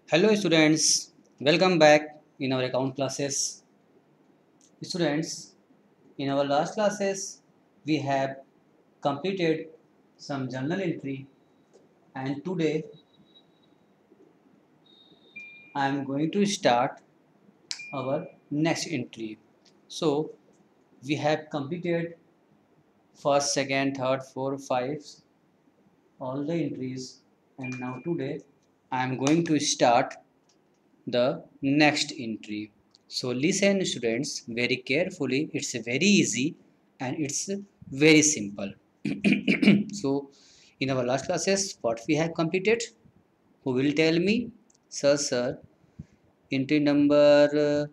Hello students, welcome back in our account classes. Students, in our last classes we have completed some journal entry, and today I am going to start our next entry. So we have completed first, second, third, fourth, five, all the entries, and now today I am going to start the next entry. So listen students very carefully. It's very easy and it's very simple. So in our last classes what we have completed, who will tell me? Sir, entry number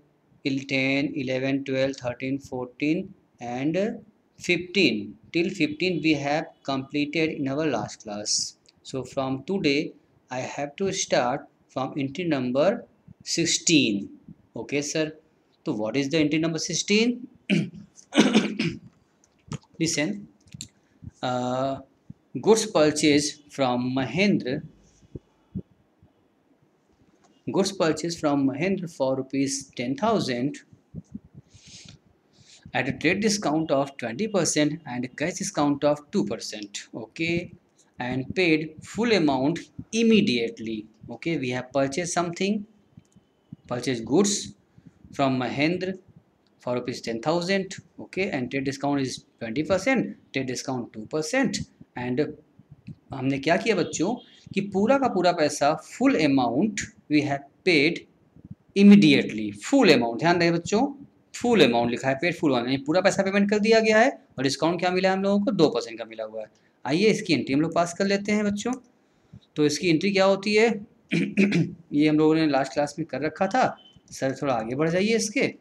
10, 11, 12, 13, 14 and 15. Till 15 we have completed in our last class. So from today I have to start from entry number 16. Okay sir. So what is the entry number 16? Listen. Uh, goods purchased from Mahendra. Goods purchased from Mahendra for rupees 10,000 at a trade discount of 20% and a cash discount of 2%. Okay, and paid full amount immediately. Okay, we have purchased something, purchased goods from Mahendra for rupees 10,000. Okay, and trade discount is 20%, trade discount 2%. and हमने क्या किया बच्चों कि पूरा का पूरा पैसा full amount we have paid immediately. Full amount, ध्यान रहे बच्चों, फुल अमाउंट लिखा है, पेड फुल अमाउंट, पूरा पैसा पेमेंट कर दिया गया है और डिस्काउंट क्या मिला है हम लोगों को? 2% का मिला हुआ है. आइए इसकी एंट्री हम लोग पास कर लेते हैं बच्चों. तो इसकी एंट्री क्या होती है? ये हम लोगों ने लास्ट क्लास में कर रखा था. सर थोड़ा आगे बढ़ जाइए इसके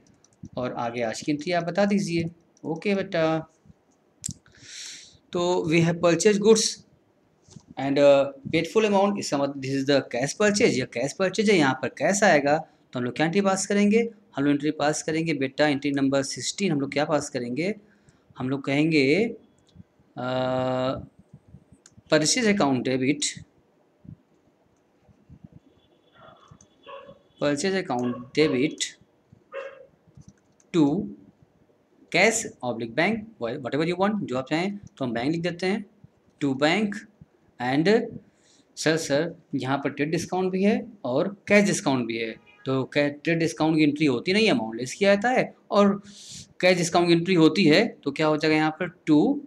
और आगे आज की एंट्री आप बता दीजिए. ओके बेटा, तो we have purchase goods and paid full amount. इसका मतलब this is the cash purchase. यह कैश परचेज है, यहाँ पर कैश आएगा तो हम लोग क्या एंट्री पास करेंगे? हम लोग एंट्री पास करेंगे बेटा एंट्री नंबर 16. हम लोग क्या पास करेंगे? हम लोग कहेंगे purchase account debit, purchase account debit to cash oblique bank, whatever you want, जो आप चाहें. तो हम बैंक लिख देते हैं, टू बैंक. एंड सर यहाँ पर ट्रेड डिस्काउंट भी है और कैश डिस्काउंट भी है. तो ट्रेड डिस्काउंट की एंट्री होती नहीं है, अमाउंट लेस किया जाता है, और कैश डिस्काउंट की एंट्री होती है तो क्या हो जाएगा यहाँ पर? To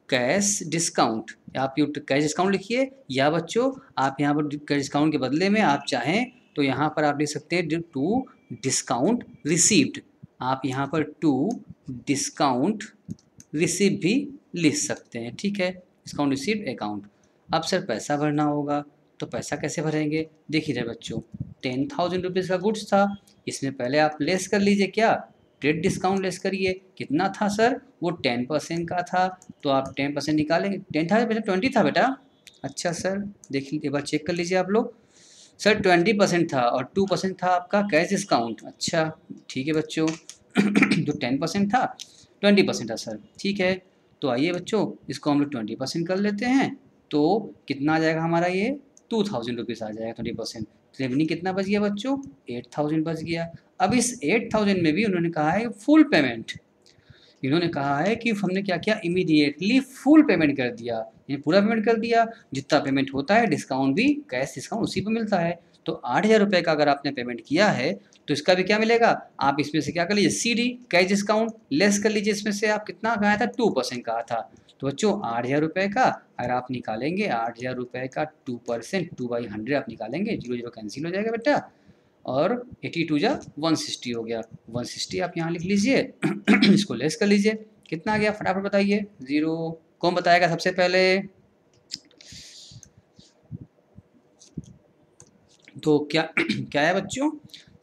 cash discount. आप ये कैश डिस्काउंट लिखिए, या बच्चों आप यहाँ पर कैश डिस्काउंट के बदले में आप चाहें तो यहाँ पर आप लिख सकते हैं टू डिस्काउंट रिसीव्ड. आप यहाँ पर टू डिस्काउंट रिसीव भी लिख सकते हैं. ठीक है, डिस्काउंट रिसीव्ड अकाउंट. अब सर पैसा भरना होगा, तो पैसा कैसे भरेंगे? देखिए बच्चों, 10,000 रुपीज़ का गुड्स था, इसमें पहले आप लेस कर लीजिए, क्या? ट्रेड डिस्काउंट लेस करिए. कितना था सर? वो 10% का था, तो आप 10% निकालेंगे. 10 था बेटा? 20 था बेटा? अच्छा सर देखिए, एक बार चेक कर लीजिए आप लोग. सर 20% था और 2% था आपका कैश डिस्काउंट. अच्छा ठीक है बच्चों. जो 10% था 20% था सर. ठीक है, तो आइए बच्चों इसको हम लोग 20% कर लेते हैं. तो कितना आ जाएगा हमारा? ये 2,000 रुपीज़ आ जाएगा. 20% रेवेन्यू कितना बच गया बच्चों? 8,000 बच गया. अब इस 8,000 में भी उन्होंने कहा है फुल पेमेंट. इन्होंने कहा है कि हमने क्या किया? इमीडिएटली फुल पेमेंट कर दिया, ये पूरा पेमेंट कर दिया. जितना पेमेंट होता है डिस्काउंट भी, कैश डिस्काउंट उसी पे मिलता है. तो 8,000 रुपये का अगर आपने पेमेंट किया है तो इसका भी क्या मिलेगा? आप इसमें से क्या कर लीजिए? CD कैश डिस्काउंट लेस कर लीजिए. इसमें से आप कितना कहा था? 2% कहा था. तो बच्चों 8,000 रुपये का अगर आप निकालेंगे, 8,000 रुपये का 2%, 2/100 आप निकालेंगे, 0 0 कैंसिल हो जाएगा बेटा, और 82 जा 160 हो गया. 160 आप यहाँ लिख लीजिए. इसको लेस कर लीजिए, कितना आ गया फटाफट बताइए. 0. कौन बताएगा सबसे पहले? तो क्या क्या है बच्चों?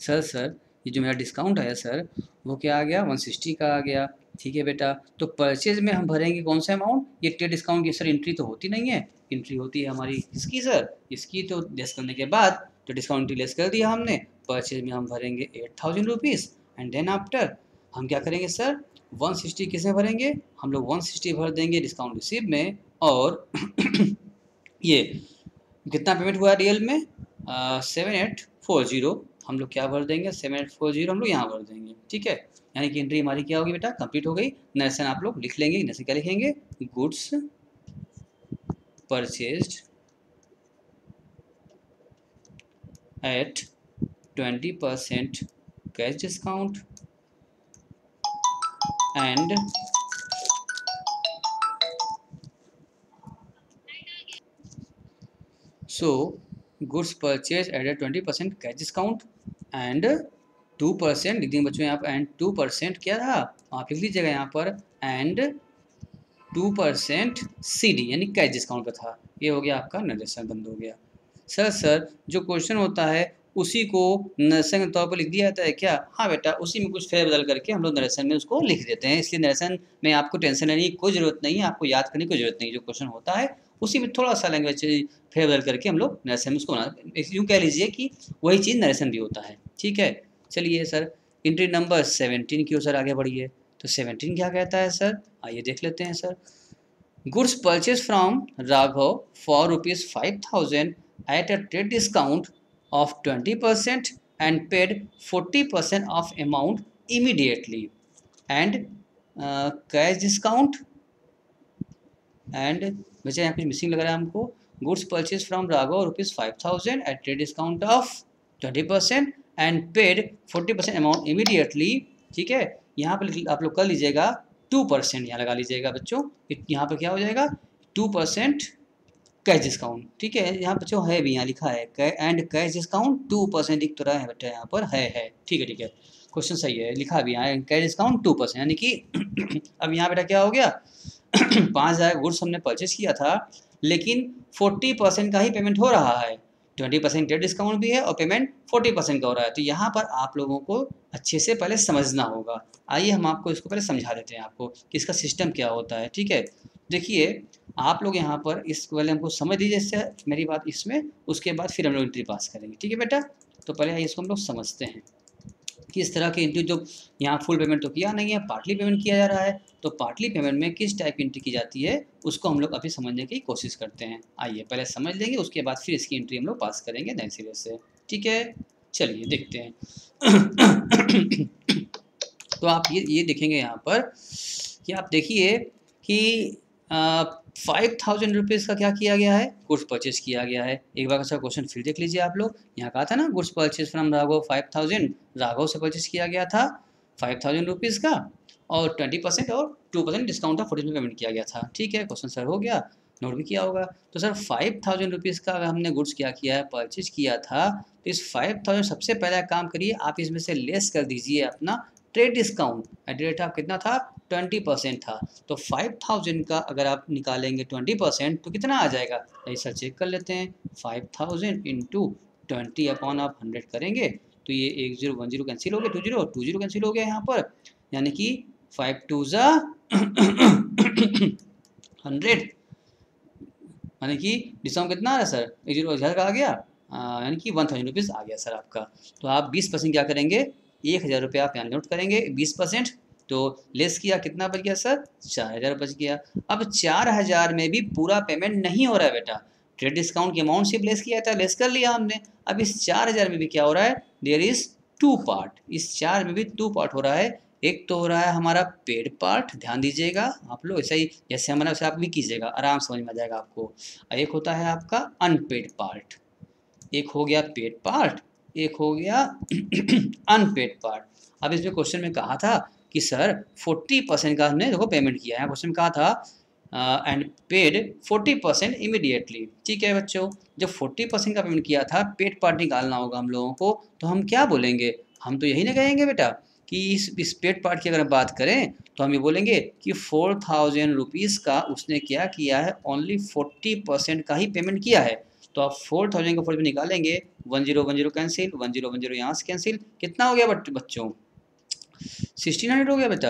सर ये जो मेरा डिस्काउंट है सर, वो क्या आ गया? 160 का आ गया. ठीक है बेटा, तो परचेज में हम भरेंगे कौन सा अमाउंट? ये ट्रेड डिस्काउंट की सर एंट्री तो होती नहीं है. एंट्री होती है हमारी इसकी सर, इसकी. तो लेस करने के बाद तो डिस्काउंट एंट्री लेस कर दिया हमने. परचेज में हम भरेंगे 8,000 रुपीज़. एंड देन आफ्टर हम क्या करेंगे सर? 160 किस में भरेंगे? हम लोग 160 भर देंगे डिस्काउंट रिसीव में, और ये कितना पेमेंट हुआ रियल में 7840, हम लोग क्या भर देंगे 7840 हम लोग यहाँ भर देंगे, ठीक है। यानी कि एंट्री हमारी क्या होगी बेटा, कंप्लीट हो गई। नरेशन आप लोग लिख लेंगे, नरेशन क्या लिखेंगे, goods purchased at 20% cash discount and so goods purchase at a 20% cash discount and 2% लिख देंगे बच्चों यहाँ पर, एंड 2% क्या था, आप लिख लीजिएगा यहाँ पर, एंड 2% CD यानी कैश डिस्काउंट का था। ये हो गया आपका नरेशन बंद हो गया। सर जो क्वेश्चन होता है उसी को नरेशन के तौर पर लिख दिया जाता है क्या, हाँ बेटा, उसी में कुछ फेर बदल करके हम लोग नरेशन में उसको लिख देते हैं। इसलिए नरेशन में आपको टेंशन लेने की कोई ज़रूरत नहीं है, आपको याद करने की जरूरत नहीं। जो क्वेश्चन होता है उसी में थोड़ा सा लैंग्वेज फेर बदल करके हम लोग नरेशन में उसको बना, यूँ कह लीजिए कि वही चीज़ नरेशन भी होता है, ठीक है। चलिए सर, एंट्री नंबर 17 की ओर सर आगे बढ़िए। तो 17 क्या कहता है सर, आइए देख लेते हैं sir. Goods purchase from Raghav for ₹5,000 at a trade discount of 20% and paid 40% of amount immediately and cash discount and बच्चा यहाँ कुछ मिसिंग लग रहा है हमको। Goods purchase from Raghav ₹5,000 at trade discount of 20% and paid 40% amount immediately, ठीक है। यहाँ पर आप लोग कर लीजिएगा 2%, यहाँ लगा लीजिएगा बच्चों, यहाँ पर क्या हो जाएगा 2% कैश डिस्काउंट, ठीक है। यहाँ बच्चों है भी, यहाँ लिखा है एंड कैश डिस्काउंट 2% दिख तो रहा है बेटा, यहाँ पर है, ठीक है, क्वेश्चन सही है, लिखा भी यहाँ कैश डिस्काउंट 2%, यानी कि अब यहाँ बेटा क्या हो गया 5,000 गुड्स हमने परचेज किया था, लेकिन 40% का ही पेमेंट हो रहा है, 20% का डिस्काउंट भी है और पेमेंट 40% का हो रहा है। तो यहाँ पर आप लोगों को अच्छे से पहले समझना होगा। आइए हम आपको इसको पहले समझा देते हैं आपको कि इसका सिस्टम क्या होता है, ठीक है। देखिए आप लोग यहाँ पर इस पहले हमको समझ लीजिए इससे मेरी बात इसमें, उसके बाद फिर हम लोग एंट्री पास करेंगे, ठीक है बेटा। तो पहले इसको हम लोग समझते हैं कि इस तरह की एंट्री, जो यहाँ फुल पेमेंट तो किया नहीं है, पार्टली पेमेंट किया जा रहा है, तो पार्टली पेमेंट में किस टाइप की एंट्री की जाती है उसको हम लोग अभी समझने की कोशिश करते हैं। आइए पहले समझ लेंगे, उसके बाद फिर इसकी एंट्री हम लोग पास करेंगे नए सिरे से, ठीक है। चलिए देखते हैं। तो आप ये देखेंगे यहाँ पर कि आप देखिए कि 5,000 रुपीज़ का क्या किया गया है, गुड्स परचेज किया गया है। एक बार अच्छा क्वेश्चन फिर देख लीजिए आप लोग, यहाँ कहा था ना goods purchase from Raghav 5,000, Raghav से परचेज किया गया था 5,000 रुपीज़ का, और 20% और 2% डिस्काउंट था, 40% पेमेंट किया गया था, ठीक है। क्वेश्चन सर हो गया, नोट भी किया होगा। तो सर 5,000 रुपीज़ का अगर हमने गुड्स क्या किया है, परचेज किया था, तो इस 5,000 सबसे पहला काम करिए आप इसमें से लेस कर दीजिए अपना ट्रेड डिस्काउंट। एट रेट आप कितना था 20% था, तो 5,000 का अगर आप निकालेंगे 20% तो कितना आ जाएगा, ऐसा चेक कर लेते हैं। 5,000 इंटू 20 अपॉन आप 100 करेंगे तो ये 10 10 कैंसिल हो गया, 20 कैंसिल हो गया यहाँ पर, यानी कि 5 2 जा 100, यानी कि डिस्काउंट कितना आ रहा है सर, 10 का आ गया, यानी कि 1,000 रुपीज़ आ गया सर आपका। तो आप 20% क्या करेंगे, 1,000 रुपये आप यहाँ नोट करेंगे, 20% तो लेस किया, कितना बच गया सर 4,000 बच गया। अब 4,000 में भी पूरा पेमेंट नहीं हो रहा है बेटा, ट्रेड डिस्काउंट की अमाउंट सिर्फ लेस किया था, लेस कर लिया हमने। अब इस 4,000 में भी क्या हो रहा है, देयर इज़ 2 पार्ट, इस 4 में भी 2 पार्ट हो रहा है। एक तो हो रहा है हमारा पेड पार्ट, ध्यान दीजिएगा आप लोग, ऐसा ही जैसे हमारा वैसे आप भी कीजिएगा, आराम समझ में आ जाएगा आपको। एक होता है आपका अनपेड पार्ट, एक हो गया पेड पार्ट, एक हो गया अनपेड पार्ट। अब इसमें क्वेश्चन में कहा था कि सर 40% का हमने देखो पेमेंट किया है, क्वेश्चन में कहा था एंड पेड 40% इमीडिएटली, ठीक है बच्चों। जब 40% का पेमेंट किया था, पेड पार्ट निकालना होगा हम लोगों को, तो हम क्या बोलेंगे, हम तो यही ना कहेंगे बेटा कि इस पेड पार्ट की अगर बात करें तो हम ये बोलेंगे कि 4,000 रुपीज़ का उसने क्या किया है, ओनली 40% का ही पेमेंट किया है। तो आप 4,000 का 40 निकालेंगे, 10 कैंसिल, 10 यहाँ से कैंसिल, कितना हो गया बच्चों 1,600 हो गया बेटा।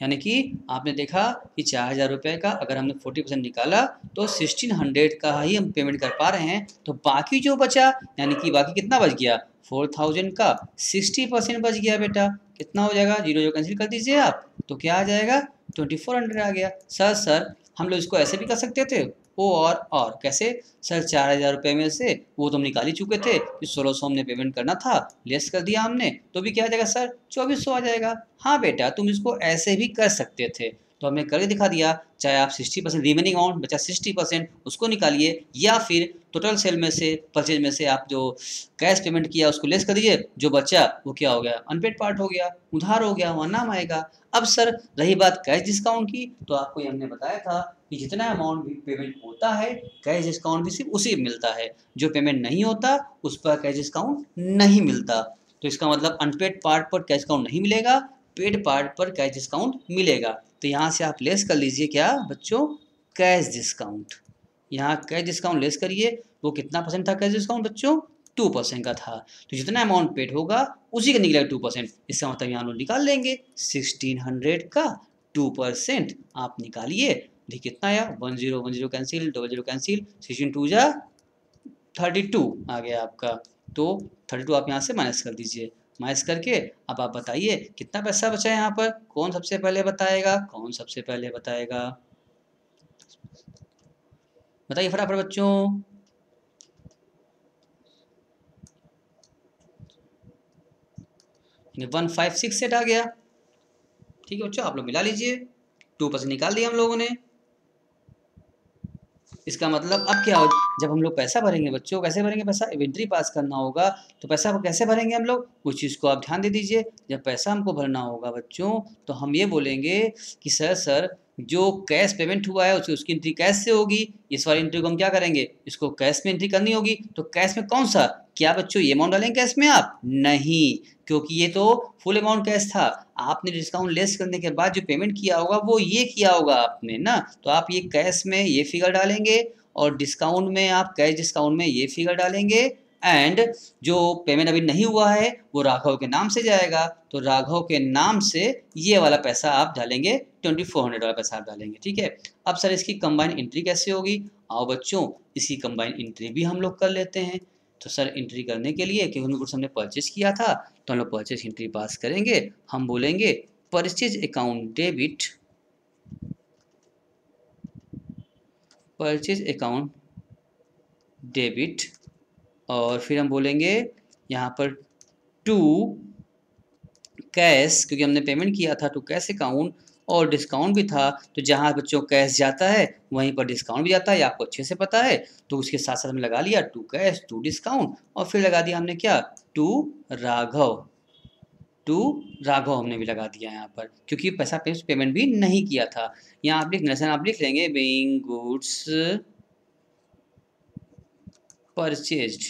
यानी कि आपने देखा कि 4,000 रुपये का अगर हमने 40% निकाला तो 1,600 का ही हम पेमेंट कर पा रहे हैं। तो बाकी जो बचा, यानी कि बाकी कितना बच गया, 4,000 का 60% बच गया बेटा, कितना हो जाएगा, 0 कैंसिल कर दीजिए आप, तो क्या आ जाएगा 2,400 आ गया। सर हम लोग इसको ऐसे भी कर सकते थे, और कैसे सर 4,000 रुपये में से वो तो हम निकाल ही चुके थे कि 1600 हमने पेमेंट करना था, लेस कर दिया हमने, तो भी क्या आ जाएगा सर 2400 आ जाएगा। हाँ बेटा तुम इसको ऐसे भी कर सकते थे, तो हमने करके दिखा दिया। चाहे आप 60% रिमेनिंग अमाउंट बचा 60% उसको निकालिए, या फिर टोटल सेल में से परचेज में से आप जो कैश पेमेंट किया उसको लेस कर दीजिए, जो बचा वो क्या हो गया अनपेड पार्ट हो गया, उधार हो गया, वहाँ नाम आएगा। अब सर रही बात कैश डिस्काउंट की, तो आपको ये हमने बताया था कि जितना अमाउंट भी पेमेंट होता है कैश डिस्काउंट भी सिर्फ उसी मिलता है, जो पेमेंट नहीं होता उस पर कैश डिस्काउंट नहीं मिलता। तो इसका मतलब अनपेड पार्ट पर कैश डिस्काउंट नहीं मिलेगा, पेड पार्ट पर कैश डिस्काउंट मिलेगा। तो यहाँ से आप लेस कर लीजिए क्या बच्चों, कैश डिस्काउंट। यहाँ कैश डिस्काउंट लेस करिए, वो कितना परसेंट था कैश डिस्काउंट बच्चों, 2% का था। तो जितना अमाउंट पेड होगा उसी का निकलेगा 2%। इसका मतलब यहाँ लोग निकाल लेंगे 1600 का 2% आप निकालिए। देखिए कितना आया, 1010 कैंसिल, 00 कैंसिल, 16 2 जा 32 आ गया आपका। तो 32 आप यहाँ से माइनस कर दीजिए, माइनस करके अब आप बताइए कितना पैसा बचा है यहाँ पर, कौन सबसे पहले बताएगा, कौन सबसे पहले बताएगा, बताइए फटाफट बच्चों। 156 आ गया। ठीक है बच्चों, आप लोग मिला लीजिए, 2% निकाल दिया हम लोगों ने। इसका मतलब अब क्या हो, जब हम लोग पैसा भरेंगे बच्चों, कैसे भरेंगे पैसा, इन्वेंट्री पास करना होगा, तो पैसा कैसे भरेंगे हम लोग, उस चीज़ को आप ध्यान दे दीजिए। जब पैसा हमको भरना होगा बच्चों, तो हम ये बोलेंगे कि सर जो कैश पेमेंट हुआ है उसकी एंट्री कैश से होगी। इस वाली एंट्री को हम क्या करेंगे, इसको कैश में एंट्री करनी होगी। तो कैश में कौन सा, क्या बच्चों ये अमाउंट डालेंगे कैश में आप, नहीं, क्योंकि ये तो फुल अमाउंट कैश था। आपने डिस्काउंट लेस करने के बाद जो पेमेंट किया होगा वो ये किया होगा आपने ना, तो आप ये कैश में ये फिगर डालेंगे और डिस्काउंट में आप कैश डिस्काउंट में ये फिगर डालेंगे। एंड जो पेमेंट अभी नहीं हुआ है वो राघव के नाम से जाएगा, तो राघव के नाम से ये वाला पैसा आप डालेंगे, 2400 वाला पैसा आप डालेंगे। ठीक है, अब सर इसकी कंबाइन एंट्री कैसे होगी, आओ बच्चों इसकी कंबाइन एंट्री भी हम लोग कर लेते हैं। तो सर एंट्री करने के लिए, क्योंकि कुछ हमने परचेज किया था, तो हम लोग परचेज एंट्री पास करेंगे। हम बोलेंगे purchase account debit, purchase account debit, और फिर हम बोलेंगे यहाँ पर टू कैश, क्योंकि हमने पेमेंट किया था टू कैश अकाउंट, और डिस्काउंट भी था, तो जहाँ बच्चों कैश जाता है वहीं पर डिस्काउंट भी जाता है, ये आपको अच्छे से पता है। तो उसके साथ साथ हमने लगा लिया टू कैश टू डिस्काउंट, और फिर लगा दिया हमने क्या, टू राघव, टू राघव हमने भी लगा दिया यहाँ पर, क्योंकि पैसा पेमेंट भी नहीं किया था। यहाँ आप लिख लेंगे being goods purchased,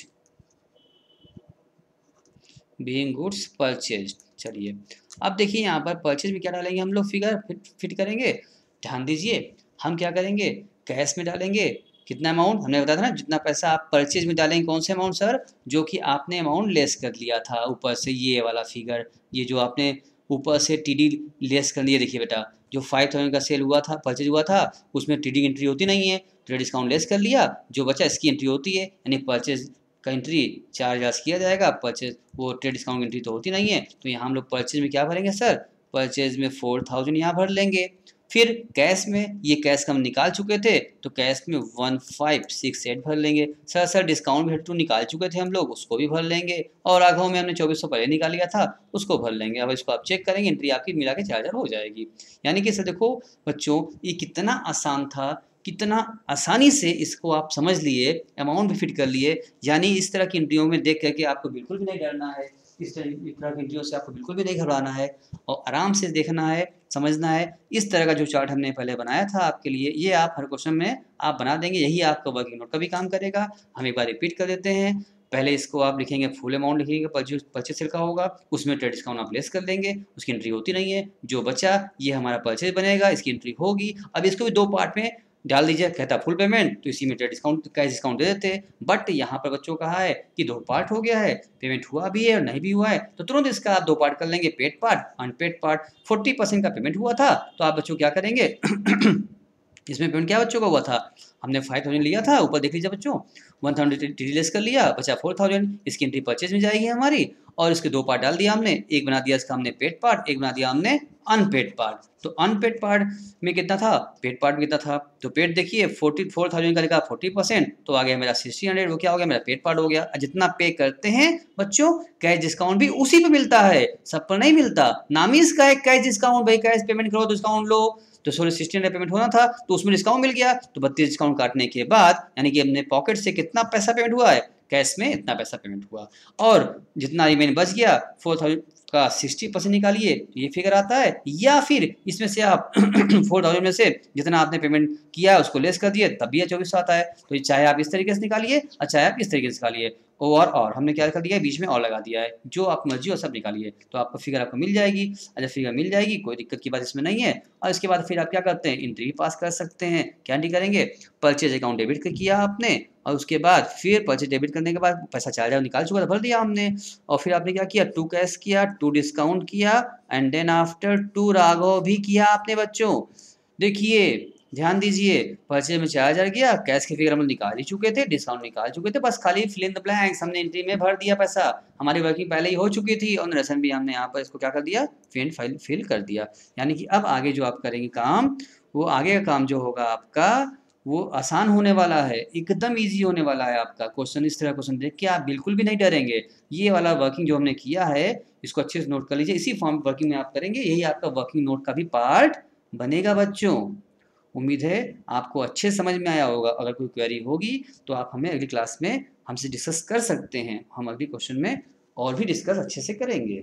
being goods purchased. चलिए अब देखिए यहाँ पर परचेज में क्या डालेंगे हम लोग, फिगर फिट करेंगे। ध्यान दीजिए, हम क्या करेंगे, कैश में डालेंगे कितना अमाउंट, हमने बताया था ना जितना पैसा आप परचेज में डालेंगे, कौन से अमाउंट सर, जो कि आपने अमाउंट लेस कर लिया था ऊपर से, ये वाला फिगर, ये जो आपने ऊपर से टीडी लेस कर लिया। देखिए बेटा जो 5000 का सेल हुआ था, परचेज हुआ था, उसमें टीडी एंट्री होती नहीं है, तो डिस्काउंट लेस कर लिया, जो बचा इसकी एंट्री होती है, यानी परचेज का एंट्री 4000 किया जाएगा, परचेज वो ट्रेड डिस्काउंट एंट्री तो होती नहीं है। तो यहाँ हम लोग परचेज में क्या भरेंगे सर, परचेज में 4000 यहाँ भर लेंगे। फिर कैश में, ये कैश हम निकाल चुके थे, तो कैश में 1568 भर लेंगे। सर डिस्काउंट भी तो निकाल चुके थे हम लोग, उसको भी भर लेंगे, और राघव में हमने 2400 पहले निकाल लिया था, उसको भर लेंगे। अब इसको आप चेक करेंगे, एंट्री आपकी मिला के 4000 हो जाएगी। यानी कि सर देखो बच्चों ये कितना आसान था, कितना आसानी से इसको आप समझ लिए, अमाउंट भी फिट कर लिए। यानी इस तरह की एंट्रियों में देख करके आपको बिल्कुल भी नहीं डरना है, इस तरह की एंट्रियों से आपको बिल्कुल भी नहीं घबराना है, और आराम से देखना है, समझना है। इस तरह का जो चार्ट हमने पहले बनाया था आपके लिए, ये आप हर क्वेश्चन में आप बना देंगे, यही आपका वर्किंग नोट का भी काम करेगा। हम एक बार रिपीट कर देते हैं। पहले इसको आप लिखेंगे, फुल अमाउंट लिखेंगे, परचेज सेल का होगा, उसमें ट्रेड डिस्काउंट आप लेस कर देंगे, उसकी एंट्री होती नहीं है, जो बचा ये हमारा परचेज बनेगा, इसकी एंट्री होगी। अब इसको भी दो पार्ट में डाल दीजिए, कहता फुल पेमेंट, तो इसी में डिस्काउंट कैश डिस्काउंट दे देते। बट यहाँ पर बच्चों कहा है कि दो पार्ट हो गया है, पेमेंट हुआ भी है और नहीं भी हुआ है, तो तुरंत इसका आप दो पार्ट कर लेंगे, पेड पार्ट अनपेड पार्ट। 40% का पेमेंट हुआ था, तो आप बच्चों क्या करेंगे इसमें पेमेंट क्या बच्चों का हुआ था, हमने 5000 लिया था, ऊपर देख लीजिए बच्चों 1000 लेस कर लिया, बचा 4000। इसकी एंट्री परचेज में जाएगी हमारी, और इसके दो पार्ट डाल दिया हमने, एक बना दिया इसका हमने पेड पार्ट, एक बना दिया हमने अनपेड पार्ट। तो अनपेड पार्ट में कितना था, पेड पार्ट में कितना था, तो पेड देखिए 44,000 का लिखा 40%, तो आ गया मेरा 1600, वो क्या हो गया मेरा पेड पार्ट हो गया। जितना पे करते हैं बच्चों, कैश डिस्काउंट भी उसी पे मिलता है, सब पर नहीं मिलता। नाम ही इसका है कैश डिस्काउंट, भाई कैश पेमेंट करो तो डिस्काउंट लो। तो 1600 पेमेंट होना था तो उसमें डिस्काउंट मिल गया, तो 32 डिस्काउंट काटने के बाद यानी कि अपने पॉकेट से कितना पैसा पेमेंट हुआ है, कैश में इतना पैसा पेमेंट हुआ। और जितना रिमेन बच गया 4000 का 60% निकालिए, ये फिगर आता है। या फिर इसमें से आप 4000 में से जितना आपने पेमेंट किया उसको लेस कर दिए, तब भी यह 2400 आता है। तो चाहे आप इस तरीके से निकालिए और चाहे आप इस तरीके से निकालिए, और हमने क्या कर दिया है, बीच में और लगा दिया है, जो आप मर्जी हो सब निकालिए, तो आपको फिगर आपको मिल जाएगी। अच्छा फिगर मिल जाएगी, कोई दिक्कत की बात इसमें नहीं है। और इसके बाद फिर आप क्या करते हैं, एंट्री पास कर सकते हैं। क्या एंट्री करेंगे, परचेज अकाउंट डेबिट किया आपने, और उसके बाद फिर परचेज डेबिट करने के बाद पैसा 4000 निकाल चुका था, भर दिया हमने। और फिर आपने क्या किया, टू कैश किया, टू डिस्काउंट किया, and then after to Raghav भी किया आपने बच्चों। देखिए ध्यान दीजिए, परचेज में 4000 गया, कैश की फिगर हम निकाल ही चुके थे, डिस्काउंट निकाल चुके थे, बस खाली फिल इन द ब्लैंक्स हमने एंट्री में भर दिया पैसा। हमारी वर्किंग पहले ही हो चुकी थी और नरेशन भी हमने यहाँ पर इसको क्या कर दिया, फिल कर दिया। यानी कि अब आगे जो आप करेंगे काम, वो आगे का काम जो होगा आपका वो आसान होने वाला है, एकदम ईजी होने वाला है आपका। क्वेश्चन इस तरह क्वेश्चन देख के आप बिल्कुल भी नहीं डरेंगे। ये वाला वर्किंग जो हमने किया है इसको अच्छे से नोट कर लीजिए, इसी फॉर्म वर्किंग में आप करेंगे, यही आपका वर्किंग नोट का भी पार्ट बनेगा बच्चों। उम्मीद है आपको अच्छे समझ में आया होगा। अगर कोई क्वेरी होगी तो आप हमें अगली क्लास में हमसे डिस्कस कर सकते हैं, हम अगली क्वेश्चन में और भी डिस्कस अच्छे से करेंगे।